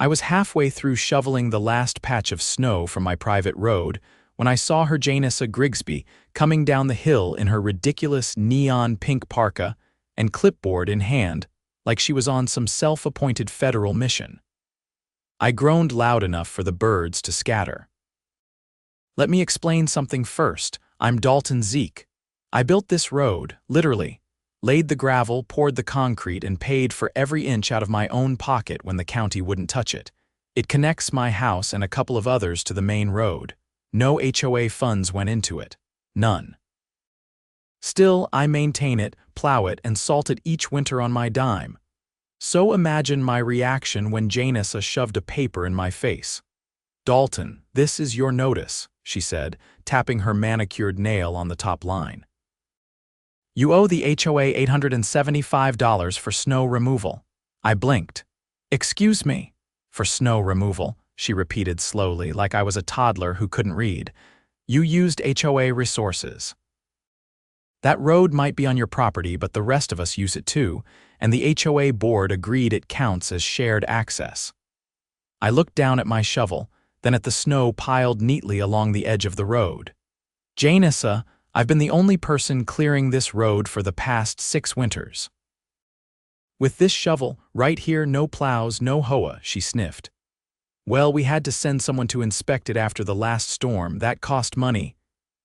I was halfway through shoveling the last patch of snow from my private road when I saw her Janessa Grigsby coming down the hill in her ridiculous neon pink parka and clipboard in hand, like she was on some self-appointed federal mission. I groaned loud enough for the birds to scatter. Let me explain something first. I'm Dalton Zeke. I built this road, literally, laid the gravel, poured the concrete, and paid for every inch out of my own pocket when the county wouldn't touch it. It connects my house and a couple of others to the main road. No HOA funds went into it. None. Still, I maintain it, plow it, and salt it each winter on my dime. So imagine my reaction when Janessa shoved a paper in my face. "Dalton, this is your notice," she said, tapping her manicured nail on the top line. "You owe the HOA $875 for snow removal." I blinked. "Excuse me?" "For snow removal," she repeated slowly, like I was a toddler who couldn't read. "You used HOA resources. That road might be on your property, but the rest of us use it too, and the HOA board agreed it counts as shared access." I looked down at my shovel, then at the snow piled neatly along the edge of the road. "Janessa, I've been the only person clearing this road for the past 6 winters. With this shovel, right here, no plows, no HOA," she sniffed. "Well, we had to send someone to inspect it after the last storm. That cost money."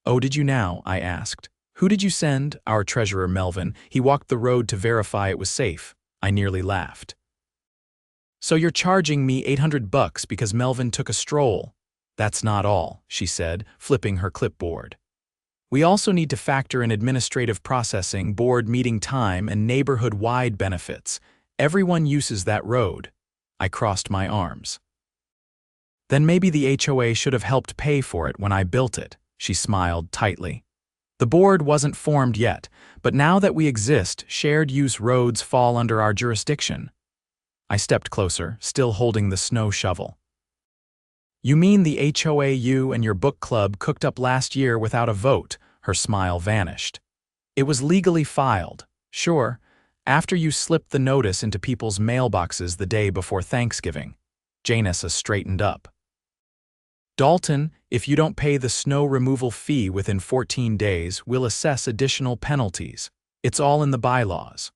"Oh, did you now?" I asked. "Who did you send?" "Our treasurer, Melvin. He walked the road to verify it was safe." I nearly laughed. "So you're charging me $800 because Melvin took a stroll?" "That's not all," she said, flipping her clipboard. "We also need to factor in administrative processing, board meeting time, and neighborhood-wide benefits. Everyone uses that road." I crossed my arms. "Then maybe the HOA should have helped pay for it when I built it," she smiled tightly. "The board wasn't formed yet, but now that we exist, shared-use roads fall under our jurisdiction." I stepped closer, still holding the snow shovel. "You mean the HOA you and your book club cooked up last year without a vote?" Her smile vanished. "It was legally filed, sure, after you slipped the notice into people's mailboxes the day before Thanksgiving." Janessa straightened up. "Dalton, if you don't pay the snow removal fee within 14 days, we'll assess additional penalties. It's all in the bylaws."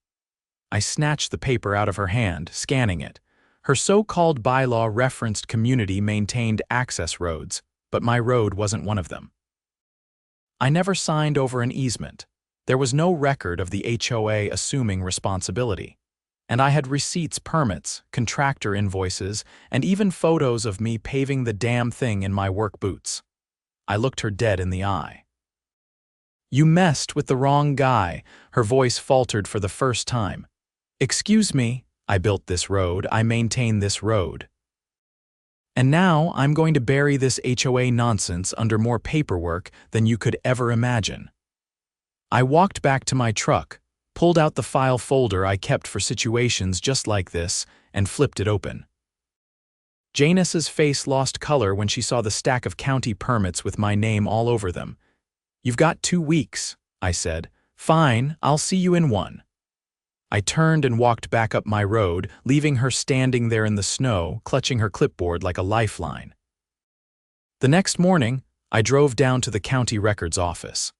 I snatched the paper out of her hand, scanning it. Her so-called bylaw referenced community-maintained access roads, but my road wasn't one of them. I never signed over an easement. There was no record of the HOA assuming responsibility. And I had receipts, permits, contractor invoices, and even photos of me paving the damn thing in my work boots. I looked her dead in the eye. "You messed with the wrong guy," her voice faltered for the first time. "Excuse me, I built this road, I maintain this road. And now I'm going to bury this HOA nonsense under more paperwork than you could ever imagine." I walked back to my truck, pulled out the file folder I kept for situations just like this, and flipped it open. Janessa's face lost color when she saw the stack of county permits with my name all over them. "You've got 2 weeks," I said. "Fine, I'll see you in 1. I turned and walked back up my road, leaving her standing there in the snow, clutching her clipboard like a lifeline. The next morning, I drove down to the county records office.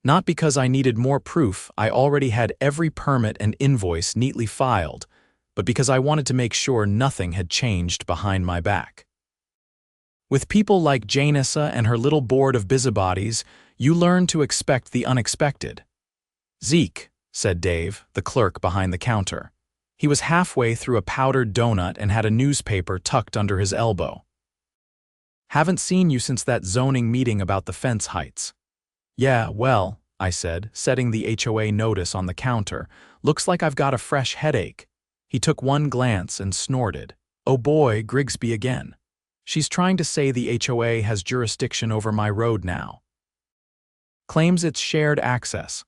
Not because I needed more proof, I already had every permit and invoice neatly filed, but because I wanted to make sure nothing had changed behind my back. With people like Janessa and her little board of busybodies, you learn to expect the unexpected. "Zeke," said Dave, the clerk behind the counter. He was halfway through a powdered donut and had a newspaper tucked under his elbow. "Haven't seen you since that zoning meeting about the fence heights." "Yeah, well," I said, setting the HOA notice on the counter, "looks like I've got a fresh headache." He took one glance and snorted. "Oh boy, Grigsby again. She's trying to say the HOA has jurisdiction over my road now. Claims it's shared access."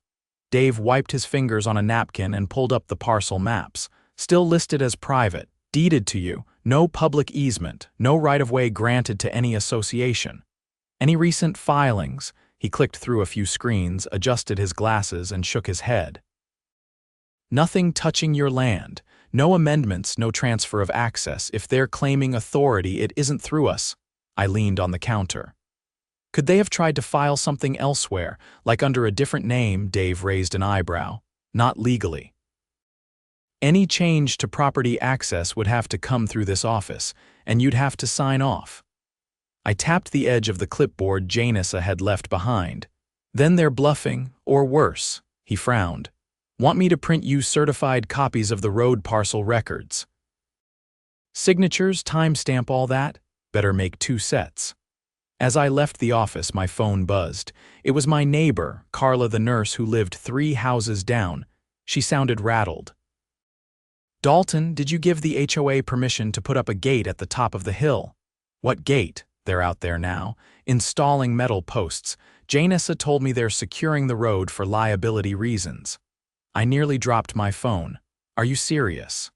Dave wiped his fingers on a napkin and pulled up the parcel maps. "Still listed as private, deeded to you, no public easement, no right-of-way granted to any association. Any recent filings?" He clicked through a few screens, adjusted his glasses, and shook his head. "Nothing touching your land. No amendments, no transfer of access. If they're claiming authority, it isn't through us. I leaned on the counter. Could they have tried to file something elsewhere, like under a different name? Dave raised an eyebrow. Not legally. Any change to property access would have to come through this office, and you'd have to sign off. I tapped the edge of the clipboard Janessa had left behind. Then they're bluffing, or worse, he frowned. Want me to print you certified copies of the road parcel records? Signatures, timestamp, all that? Better make 2 sets. As I left the office, my phone buzzed. It was my neighbor, Carla the nurse who lived 3 houses down. She sounded rattled. Dalton, did you give the HOA permission to put up a gate at the top of the hill? What gate? They're out there now, installing metal posts. Janessa told me they're securing the road for liability reasons. I nearly dropped my phone. Are you serious?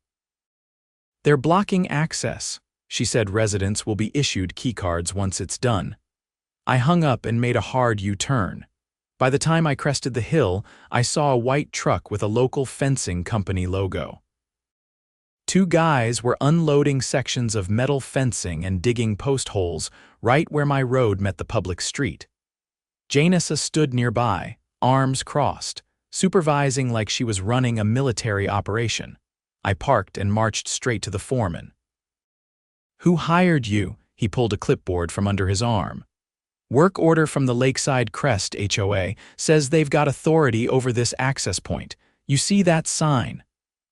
They're blocking access. She said residents will be issued keycards once it's done. I hung up and made a hard U-turn. By the time I crested the hill, I saw a white truck with a local fencing company logo. 2 guys were unloading sections of metal fencing and digging post holes right where my road met the public street. Janessa stood nearby, arms crossed, supervising like she was running a military operation. I parked and marched straight to the foreman. Who hired you? He pulled a clipboard from under his arm. Work order from the Lakeside Crest HOA says they've got authority over this access point. You see that sign?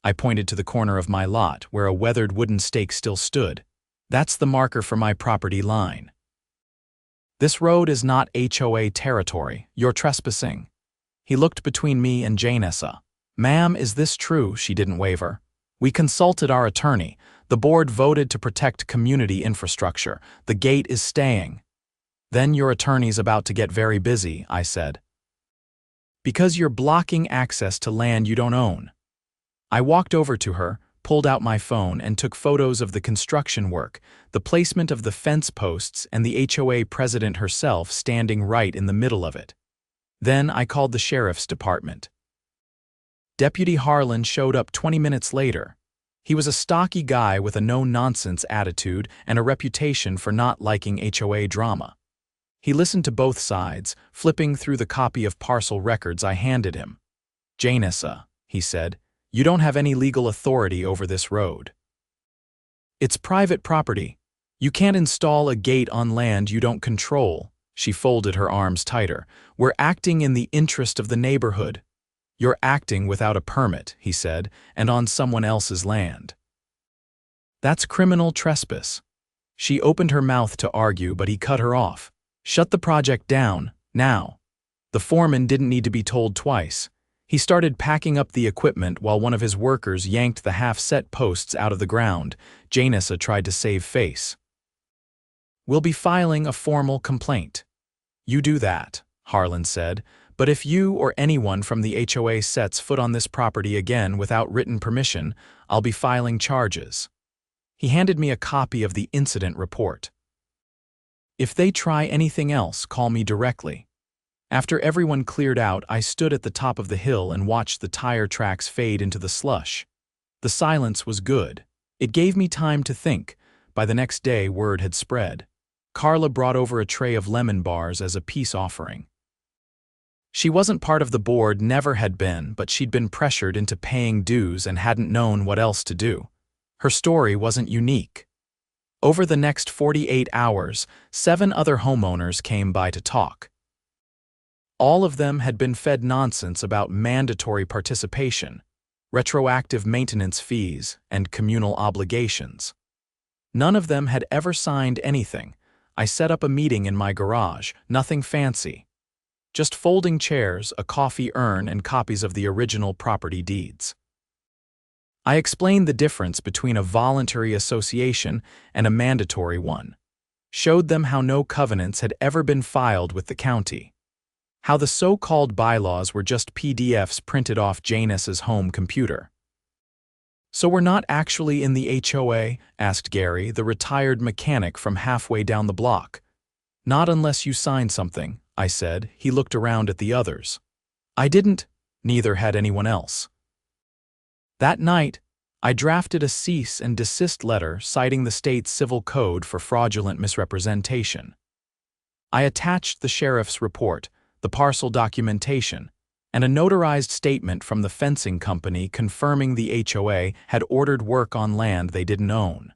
I pointed to the corner of my lot where a weathered wooden stake still stood. That's the marker for my property line. This road is not HOA territory. You're trespassing. He looked between me and Janessa. Ma'am, is this true? She didn't waver. We consulted our attorney. The board voted to protect community infrastructure. The gate is staying. Then your attorney's about to get very busy, I said. Because you're blocking access to land you don't own. I walked over to her, pulled out my phone, and took photos of the construction work, the placement of the fence posts, and the HOA president herself standing right in the middle of it. Then I called the sheriff's department. Deputy Harlan showed up 20 minutes later. He was a stocky guy with a no-nonsense attitude and a reputation for not liking HOA drama. He listened to both sides, flipping through the copy of parcel records I handed him. Janessa, he said, you don't have any legal authority over this road. It's private property. You can't install a gate on land you don't control. She folded her arms tighter. We're acting in the interest of the neighborhood. You're acting without a permit, he said, and on someone else's land. That's criminal trespass. She opened her mouth to argue, but he cut her off. Shut the project down, now. The foreman didn't need to be told twice. He started packing up the equipment while one of his workers yanked the half-set posts out of the ground. Janessa tried to save face. We'll be filing a formal complaint. You do that, Harlan said, but if you or anyone from the HOA sets foot on this property again without written permission, I'll be filing charges. He handed me a copy of the incident report. If they try anything else, call me directly. After everyone cleared out, I stood at the top of the hill and watched the tire tracks fade into the slush. The silence was good. It gave me time to think. By the next day, word had spread. Carla brought over a tray of lemon bars as a peace offering. She wasn't part of the board, never had been, but she'd been pressured into paying dues and hadn't known what else to do. Her story wasn't unique. Over the next 48 hours, 7 other homeowners came by to talk. All of them had been fed nonsense about mandatory participation, retroactive maintenance fees, and communal obligations. None of them had ever signed anything. I set up a meeting in my garage, nothing fancy. Just folding chairs, a coffee urn, and copies of the original property deeds. I explained the difference between a voluntary association and a mandatory one. Showed them how no covenants had ever been filed with the county. How the so-called bylaws were just PDFs printed off Janessa's home computer. So we're not actually in the HOA? Asked Gary, the retired mechanic from halfway down the block. Not unless you sign something, I said. He looked around at the others. I didn't. Neither had anyone else. That night, I drafted a cease and desist letter citing the state's civil code for fraudulent misrepresentation. I attached the sheriff's report, the parcel documentation, and a notarized statement from the fencing company confirming the HOA had ordered work on land they didn't own.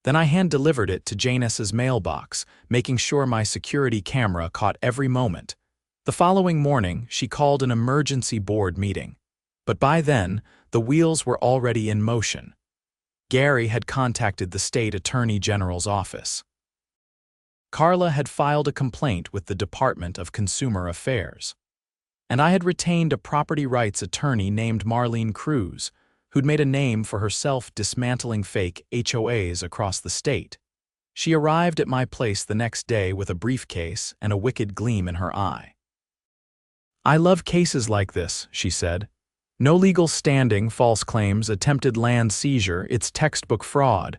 Then I hand-delivered it to Janice's mailbox, making sure my security camera caught every moment. The following morning, she called an emergency board meeting. But by then, the wheels were already in motion. Gary had contacted the state attorney general's office. Carla had filed a complaint with the Department of Consumer Affairs. And I had retained a property rights attorney named Marlene Cruz, who'd made a name for herself dismantling fake HOAs across the state. She arrived at my place the next day with a briefcase and a wicked gleam in her eye. "I love cases like this," she said. "No legal standing, false claims, attempted land seizure, it's textbook fraud.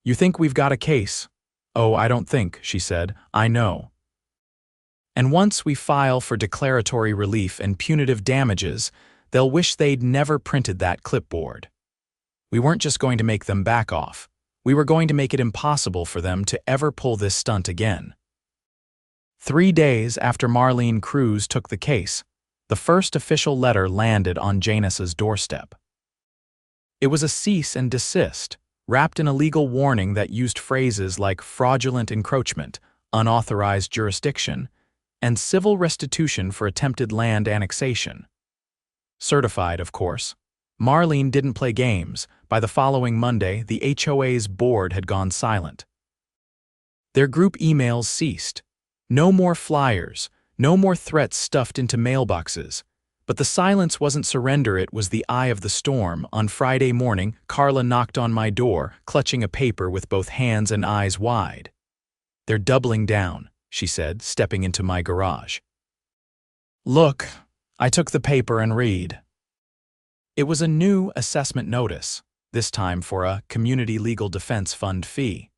You think we've got a case?" "Oh, I don't think," she said. "I know. And once we file for declaratory relief and punitive damages, they'll wish they'd never printed that clipboard. We weren't just going to make them back off. We were going to make it impossible for them to ever pull this stunt again." 3 days after Marlene Cruz took the case, the first official letter landed on Janice's doorstep. It was a cease and desist, wrapped in a legal warning that used phrases like fraudulent encroachment, unauthorized jurisdiction, and civil restitution for attempted land annexation. Certified, of course. Marlene didn't play games. By the following Monday, the HOA's board had gone silent. Their group emails ceased. No more flyers, no more threats stuffed into mailboxes. But the silence wasn't surrender, it was the eye of the storm. On Friday morning, Carla knocked on my door, clutching a paper with both hands and eyes wide. "They're doubling down," she said, stepping into my garage. "Look." I took the paper and read. It was a new assessment notice, this time for a Community Legal Defense Fund fee.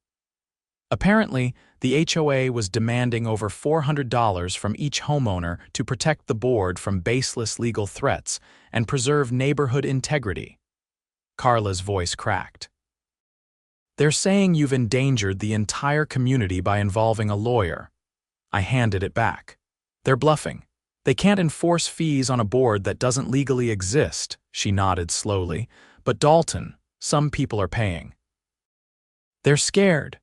Apparently, the HOA was demanding over $400 from each homeowner to protect the board from baseless legal threats and preserve neighborhood integrity. Carla's voice cracked. "They're saying you've endangered the entire community by involving a lawyer." I handed it back. "They're bluffing. They can't enforce fees on a board that doesn't legally exist," she nodded slowly. "But Dalton, some people are paying. They're scared."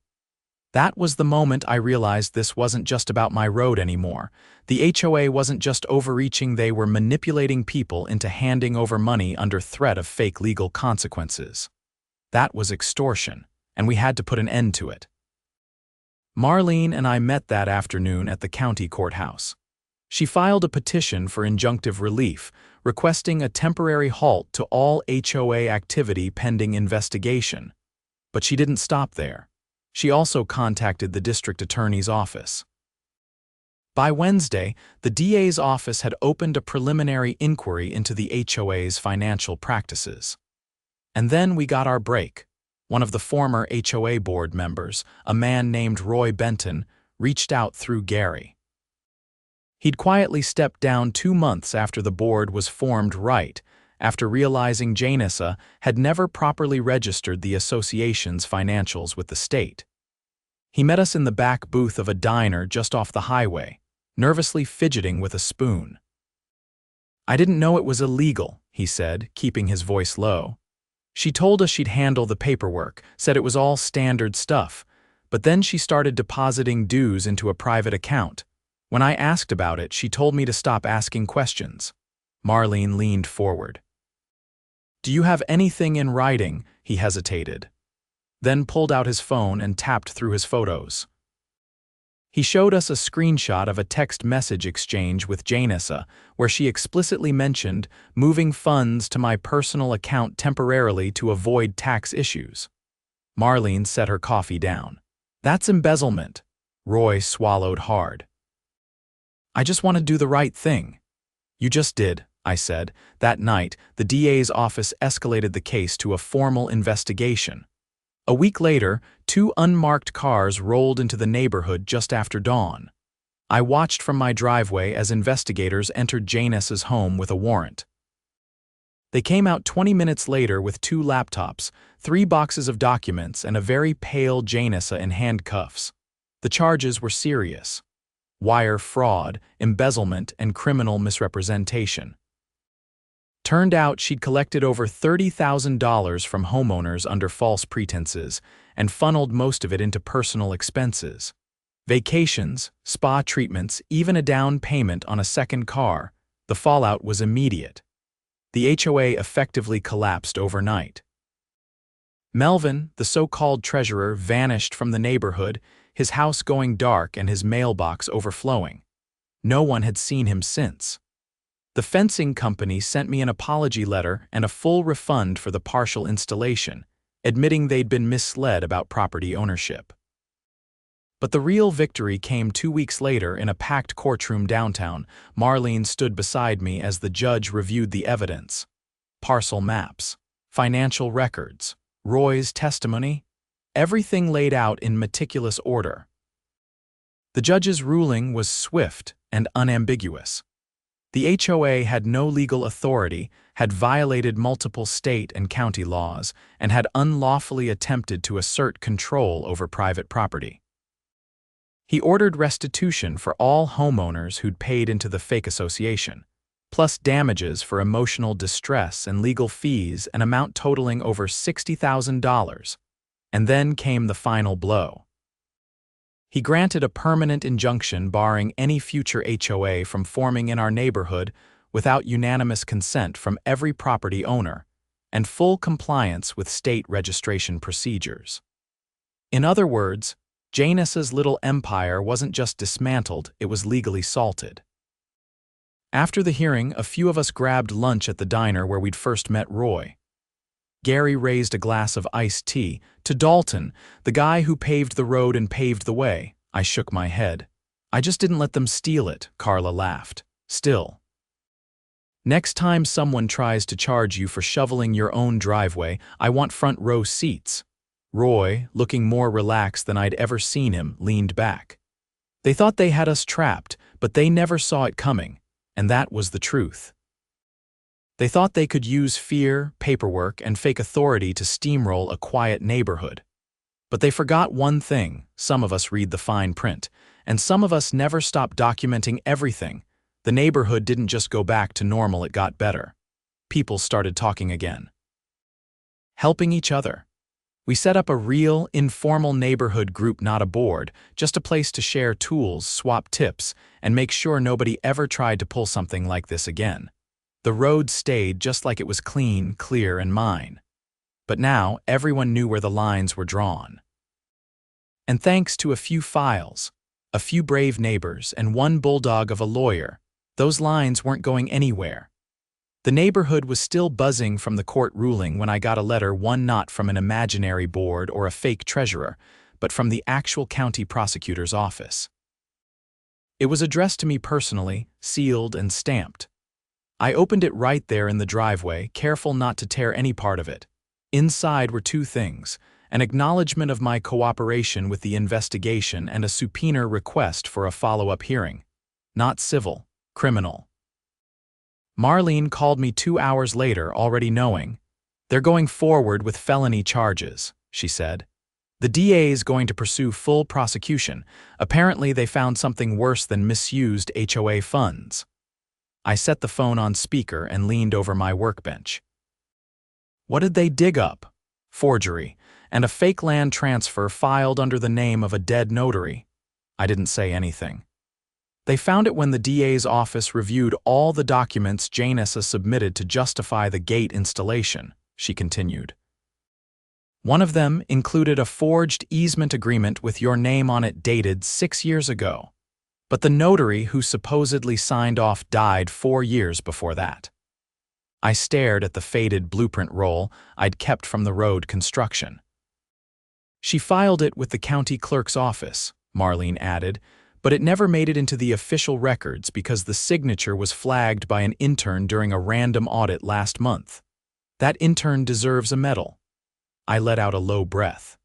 That was the moment I realized this wasn't just about my road anymore. The HOA wasn't just overreaching, they were manipulating people into handing over money under threat of fake legal consequences. That was extortion, and we had to put an end to it. Marlene and I met that afternoon at the county courthouse. She filed a petition for injunctive relief, requesting a temporary halt to all HOA activity pending investigation. But she didn't stop there. She also contacted the district attorney's office. By Wednesday, the DA's office had opened a preliminary inquiry into the HOA's financial practices. And then we got our break. One of the former HOA board members, a man named Roy Benton, reached out through Gary. He'd quietly stepped down 2 months after the board was formed, right after realizing Janice had never properly registered the association's financials with the state. He met us in the back booth of a diner just off the highway, nervously fidgeting with a spoon. "I didn't know it was illegal," he said, keeping his voice low. "She told us she'd handle the paperwork, said it was all standard stuff, but then she started depositing dues into a private account. When I asked about it, she told me to stop asking questions." Marlene leaned forward. "Do you have anything in writing?" He hesitated, then pulled out his phone and tapped through his photos. He showed us a screenshot of a text message exchange with Janice, where she explicitly mentioned moving funds to my personal account temporarily to avoid tax issues. Marlene set her coffee down. "That's embezzlement." Roy swallowed hard. "I just want to do the right thing." "You just did," I said. That night, the DA's office escalated the case to a formal investigation. A week later, 2 unmarked cars rolled into the neighborhood just after dawn. I watched from my driveway as investigators entered Janice's home with a warrant. They came out 20 minutes later with 2 laptops, 3 boxes of documents, and a very pale Janessa in handcuffs. The charges were serious: wire fraud, embezzlement, and criminal misrepresentation. Turned out she'd collected over $30,000 from homeowners under false pretenses and funneled most of it into personal expenses. Vacations, spa treatments, even a down payment on a second car. The fallout was immediate. The HOA effectively collapsed overnight. Melvin, the so-called treasurer, vanished from the neighborhood, his house going dark and his mailbox overflowing. No one had seen him since. The fencing company sent me an apology letter and a full refund for the partial installation, admitting they'd been misled about property ownership. But the real victory came 2 weeks later in a packed courtroom downtown. Marlene stood beside me as the judge reviewed the evidence. Parcel maps, financial records, Roy's testimony, everything laid out in meticulous order. The judge's ruling was swift and unambiguous. The HOA had no legal authority, had violated multiple state and county laws, and had unlawfully attempted to assert control over private property. He ordered restitution for all homeowners who'd paid into the fake association, plus damages for emotional distress and legal fees, an amount totaling over $60,000. And then came the final blow. He granted a permanent injunction barring any future HOA from forming in our neighborhood without unanimous consent from every property owner, and full compliance with state registration procedures. In other words, Janessa's little empire wasn't just dismantled, it was legally salted. After the hearing, a few of us grabbed lunch at the diner where we'd first met Roy. Gary raised a glass of iced tea. To Dalton, the guy who paved the road and paved the way. I shook my head. I just didn't let them steal it, Carla laughed. Still. Next time someone tries to charge you for shoveling your own driveway, I want front row seats. Roy, looking more relaxed than I'd ever seen him, leaned back. They thought they had us trapped, but they never saw it coming, and that was the truth. They thought they could use fear, paperwork, and fake authority to steamroll a quiet neighborhood. But they forgot one thing: some of us read the fine print, and some of us never stop documenting everything. The neighborhood didn't just go back to normal, it got better. People started talking again. Helping each other. We set up a real, informal neighborhood group, not a board, just a place to share tools, swap tips, and make sure nobody ever tried to pull something like this again. The road stayed just like it was clean, clear, and mine. But now, everyone knew where the lines were drawn. And thanks to a few files, a few brave neighbors, and one bulldog of a lawyer, those lines weren't going anywhere. The neighborhood was still buzzing from the court ruling when I got a letter, one not from an imaginary board or a fake treasurer, but from the actual county prosecutor's office. It was addressed to me personally, sealed and stamped. I opened it right there in the driveway, careful not to tear any part of it. Inside were 2 things: an acknowledgement of my cooperation with the investigation and a subpoena request for a follow-up hearing. Not civil, criminal. Marlene called me 2 hours later, already knowing. They're going forward with felony charges, she said. The DA is going to pursue full prosecution. Apparently they found something worse than misused HOA funds. I set the phone on speaker and leaned over my workbench. What did they dig up? Forgery, and a fake land transfer filed under the name of a dead notary. I didn't say anything. They found it when the DA's office reviewed all the documents Janessa submitted to justify the gate installation, she continued. One of them included a forged easement agreement with your name on it dated 6 years ago. But the notary who supposedly signed off died 4 years before that. I stared at the faded blueprint roll I'd kept from the road construction. She filed it with the county clerk's office, Marlene added, but it never made it into the official records because the signature was flagged by an intern during a random audit last month. That intern deserves a medal. I let out a low breath.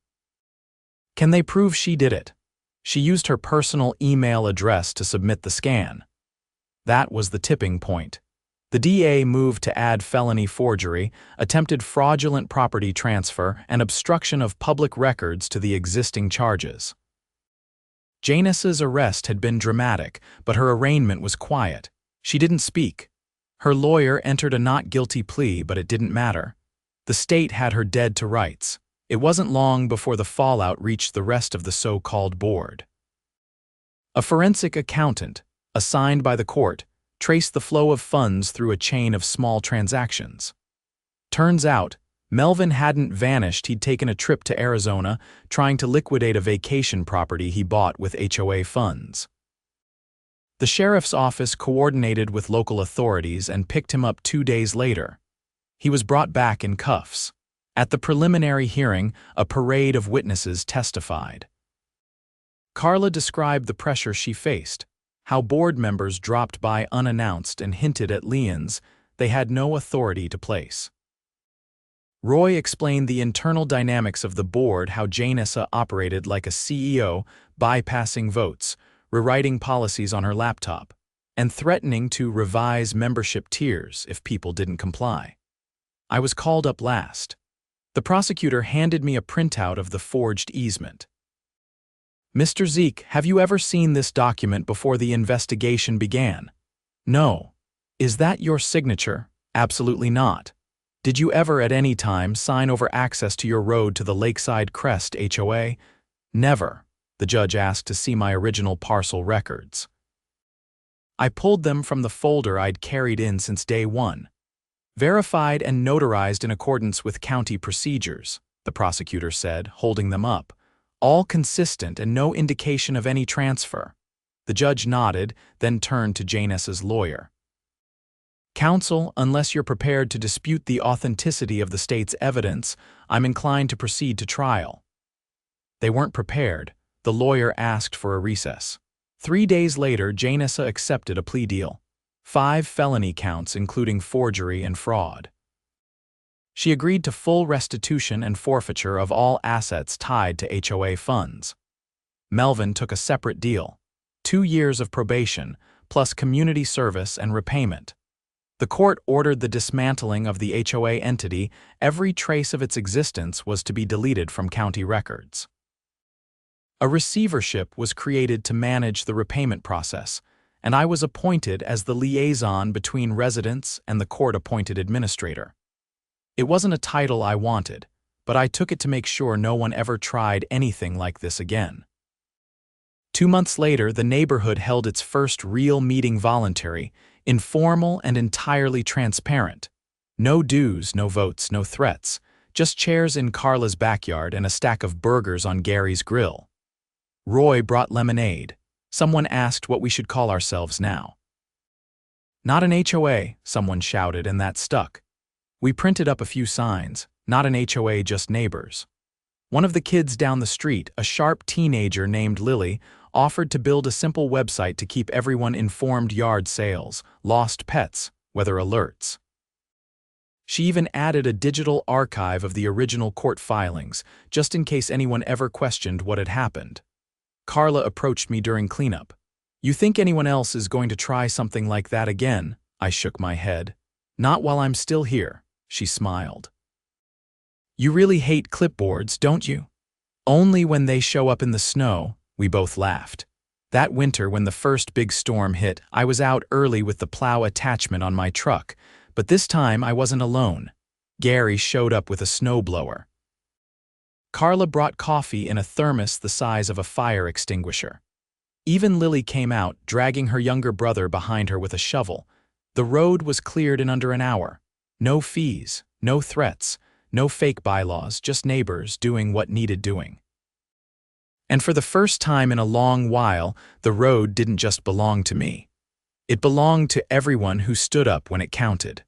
Can they prove she did it? She used her personal email address to submit the scan. That was the tipping point. The DA moved to add felony forgery, attempted fraudulent property transfer, and obstruction of public records to the existing charges. Janice's arrest had been dramatic, but her arraignment was quiet. She didn't speak. Her lawyer entered a not guilty plea, but it didn't matter. The state had her dead to rights. It wasn't long before the fallout reached the rest of the so-called board. A forensic accountant, assigned by the court, traced the flow of funds through a chain of small transactions. Turns out, Melvin hadn't vanished. He'd taken a trip to Arizona, trying to liquidate a vacation property he bought with HOA funds. The sheriff's office coordinated with local authorities and picked him up 2 days later. He was brought back in cuffs. At the preliminary hearing, a parade of witnesses testified. Carla described the pressure she faced, how board members dropped by unannounced and hinted at liens they had no authority to place. Roy explained the internal dynamics of the board, how Janice operated like a CEO, bypassing votes, rewriting policies on her laptop, and threatening to revise membership tiers if people didn't comply. I was called up last. The prosecutor handed me a printout of the forged easement. "Mr. Zeke, have you ever seen this document before the investigation began?" "No." "Is that your signature?" "Absolutely not." "Did you ever at any time sign over access to your road to the Lakeside Crest HOA?" "Never." The judge asked to see my original parcel records. I pulled them from the folder I'd carried in since day one. "Verified and notarized in accordance with county procedures," the prosecutor said, holding them up. "All consistent and no indication of any transfer." The judge nodded, then turned to Janice's lawyer. "Counsel, unless you're prepared to dispute the authenticity of the state's evidence, I'm inclined to proceed to trial." They weren't prepared. The lawyer asked for a recess. 3 days later, Janice accepted a plea deal. 5 felony counts, including forgery and fraud. She agreed to full restitution and forfeiture of all assets tied to HOA funds. Melvin took a separate deal: 2 years of probation, plus community service and repayment. The court ordered the dismantling of the HOA entity. Every trace of its existence was to be deleted from county records. A receivership was created to manage the repayment process, and I was appointed as the liaison between residents and the court-appointed administrator. It wasn't a title I wanted, but I took it to make sure no one ever tried anything like this again. 2 months later, the neighborhood held its first real meeting, voluntary, informal, and entirely transparent. No dues, no votes, no threats, just chairs in Carla's backyard and a stack of burgers on Gary's grill. Roy brought lemonade. Someone asked what we should call ourselves now. "Not an HOA," someone shouted, and that stuck. We printed up a few signs: "Not an HOA, just neighbors." One of the kids down the street, a sharp teenager named Lily, offered to build a simple website to keep everyone informed: yard sales, lost pets, weather alerts. She even added a digital archive of the original court filings, just in case anyone ever questioned what had happened. Carla approached me during cleanup. "You think anyone else is going to try something like that again?" I shook my head. "Not while I'm still here," she smiled. "You really hate clipboards, don't you?" "Only when they show up in the snow," we both laughed. That winter, when the first big storm hit, I was out early with the plow attachment on my truck, but this time I wasn't alone. Gary showed up with a snowblower. Carla brought coffee in a thermos the size of a fire extinguisher. Even Lily came out, dragging her younger brother behind her with a shovel. The road was cleared in under an hour. No fees, no threats, no fake bylaws, just neighbors doing what needed doing. And for the first time in a long while, the road didn't just belong to me. It belonged to everyone who stood up when it counted.